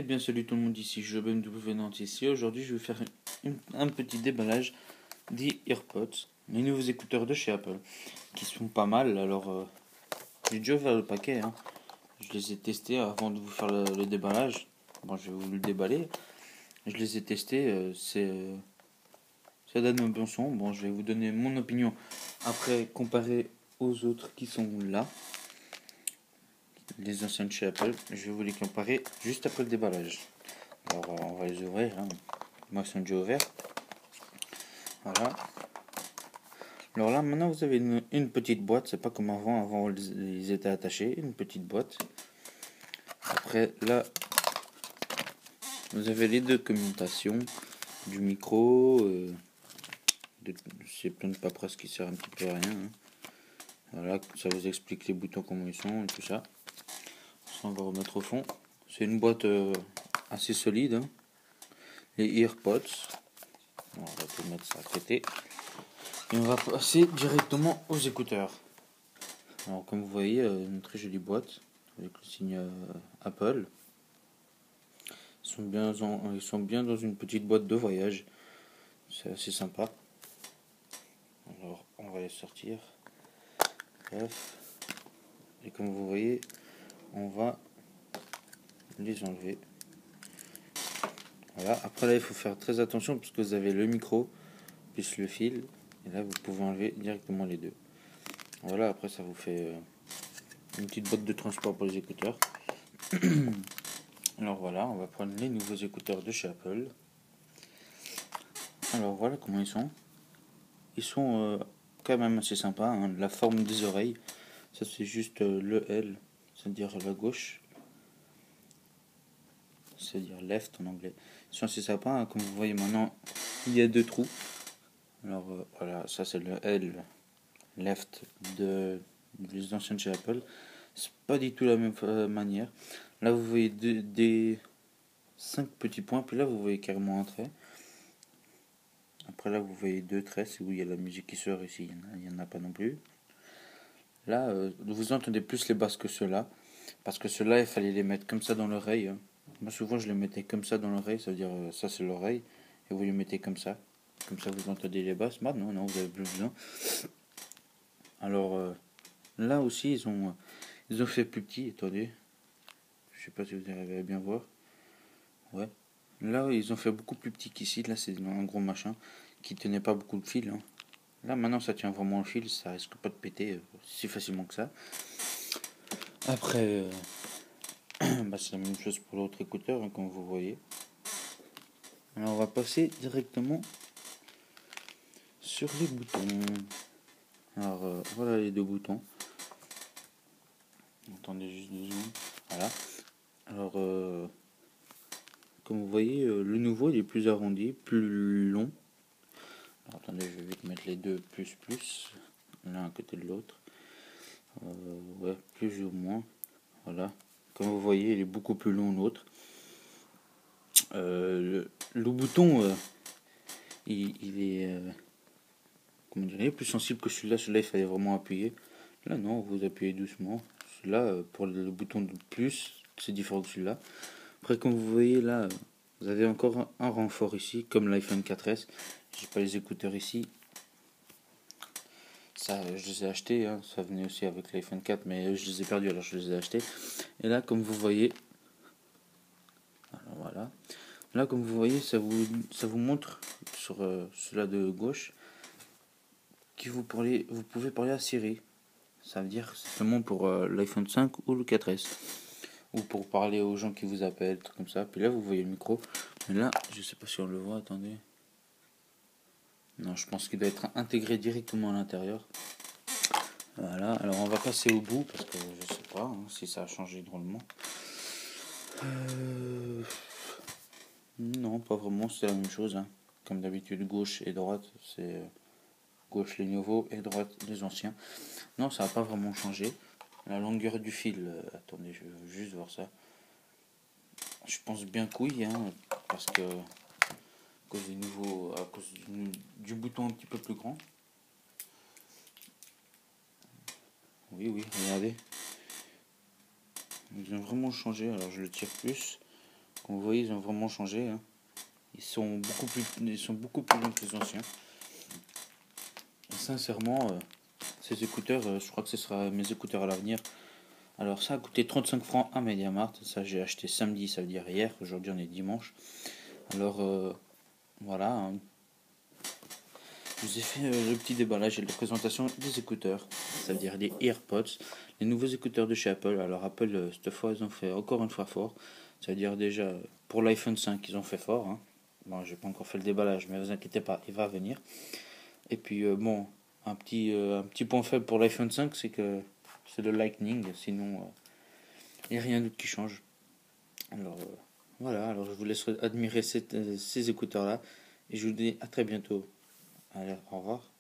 Eh bien salut tout le monde, ici je BMW Nantes ici. Aujourd'hui je vais faire un petit déballage des AirPods, les nouveaux écouteurs de chez Apple, qui sont pas mal. Alors j'ai déjà ouvert le paquet, hein. Je les ai testés avant de vous faire le déballage. Bon, je vais vous le déballer. Je les ai testés, ça donne un bon son. Bon, je vais vous donner mon opinion après comparé aux autres qui sont là, les anciens de chez Apple. Je vais vous les comparer juste après le déballage. Alors on va les ouvrir, hein. Moi ils sont déjà ouverts. Voilà. Alors là maintenant vous avez une petite boîte, c'est pas comme avant ils étaient attachés, une petite boîte. Après là vous avez les deux commutations, du micro, c'est plein de paperasse qui sert un petit peu à rien, hein. Voilà, ça vous explique les boutons comment ils sont et tout ça. Ça on va remettre au fond. C'est une boîte assez solide, hein. Les AirPods. On va tout mettre ça à côté. Et on va passer directement aux écouteurs. Alors comme vous voyez, une très jolie boîte avec le signe Apple. Ils sont bien dans une petite boîte de voyage. C'est assez sympa. Alors on va les sortir. Bref. Et comme vous voyez, on va les enlever. Voilà. Après là, il faut faire très attention parce que vous avez le micro plus le fil. Et là, vous pouvez enlever directement les deux. Voilà. Après, ça vous fait une petite boîte de transport pour les écouteurs. Alors voilà, on va prendre les nouveaux écouteurs de chez Apple. Alors voilà comment ils sont. Ils sont quand même assez sympas, hein. La forme des oreilles, ça c'est juste le L, c'est-à-dire la gauche, c'est-à-dire left en anglais. Ils sont assez sympas, hein. Comme vous voyez maintenant, il y a deux trous. Alors voilà, ça c'est le L, left des anciens de chez Apple. C'est pas du tout la même manière. Là vous voyez des 5 petits points, puis là vous voyez carrément un trait. Après là vous voyez deux traits, c'est où il y a la musique qui sort ici, il n'y en a pas non plus. Là vous entendez plus les basses que ceux-là, parce que ceux-là il fallait les mettre comme ça dans l'oreille, hein. Moi souvent je les mettais comme ça dans l'oreille, ça veut dire ça c'est l'oreille, et vous les mettez comme ça vous entendez les basses. Maintenant non, vous avez plus besoin. Alors là aussi ils ont fait plus petit, attendez, je sais pas si vous arrivez à bien voir. Ouais. Là ils ont fait beaucoup plus petit qu'ici, là c'est un gros machin qui tenait pas beaucoup de fil, hein. Là maintenant ça tient vraiment le fil, ça risque pas de péter si facilement que ça. Après c'est la même chose pour l'autre écouteur, hein, comme vous voyez. Alors on va passer directement sur les boutons. Alors voilà les deux boutons. Attendez juste 2 secondes. Voilà. Alors comme vous voyez, le nouveau il est plus arrondi, plus long. Alors, attendez, je vais vite mettre les deux plus l'un à côté de l'autre. Ouais, plus ou moins. Voilà. Comme vous voyez, il est beaucoup plus long l'autre. Le bouton, il est comment dire, plus sensible que celui-là. Celui-là, il fallait vraiment appuyer. Là, non, vous appuyez doucement. Celui-là, pour le bouton de plus, c'est différent que celui-là. Après, comme vous voyez là, vous avez encore un renfort ici, comme l'iPhone 4S. J'ai pas les écouteurs ici. Ça, je les ai achetés, hein. Ça venait aussi avec l'iPhone 4, mais je les ai perdus, alors je les ai achetés. Et là, comme vous voyez, alors voilà. Là, comme vous voyez, ça vous montre sur celui-là de gauche que vous pouvez parler à Siri. Ça veut dire simplement pour l'iPhone 5 ou le 4S. Ou pour parler aux gens qui vous appellent, trucs comme ça. Puis là, vous voyez le micro. Mais là, je sais pas si on le voit, attendez. Non, je pense qu'il doit être intégré directement à l'intérieur. Voilà, alors on va passer au bout parce que je sais pas, hein, si ça a changé drôlement. Non, pas vraiment, c'est la même chose, hein. Comme d'habitude, gauche et droite, c'est gauche les nouveaux et droite les anciens. Non, ça n'a pas vraiment changé. La longueur du fil, attendez, je veux juste voir ça. Je pense bien que oui, hein, parce que à cause des nouveaux, à cause du bouton un petit peu plus grand. Oui, regardez. Ils ont vraiment changé, alors je le tire plus. Comme vous voyez, ils ont vraiment changé. Hein. Ils sont beaucoup plus longs que les anciens. Et sincèrement, ces écouteurs, je crois que ce sera mes écouteurs à l'avenir. Alors ça a coûté 35 francs à Mediamart. Ça j'ai acheté samedi, ça veut dire hier. Aujourd'hui on est dimanche. Alors voilà. Hein. Je vous ai fait le petit déballage et la présentation des écouteurs. Ça veut dire des AirPods. Les nouveaux écouteurs de chez Apple. Alors Apple, cette fois, ils ont fait encore une fois fort. Ça veut dire déjà, pour l'iPhone 5, ils ont fait fort. Hein. Bon, j'ai pas encore fait le déballage, mais vous inquiétez pas, il va venir. Et puis bon, un petit point faible pour l'iPhone 5, c'est que c'est le Lightning. Sinon, il n'y a rien d'autre qui change. Alors voilà, alors je vous laisse admirer ces écouteurs-là. Et je vous dis à très bientôt. Allez, au revoir.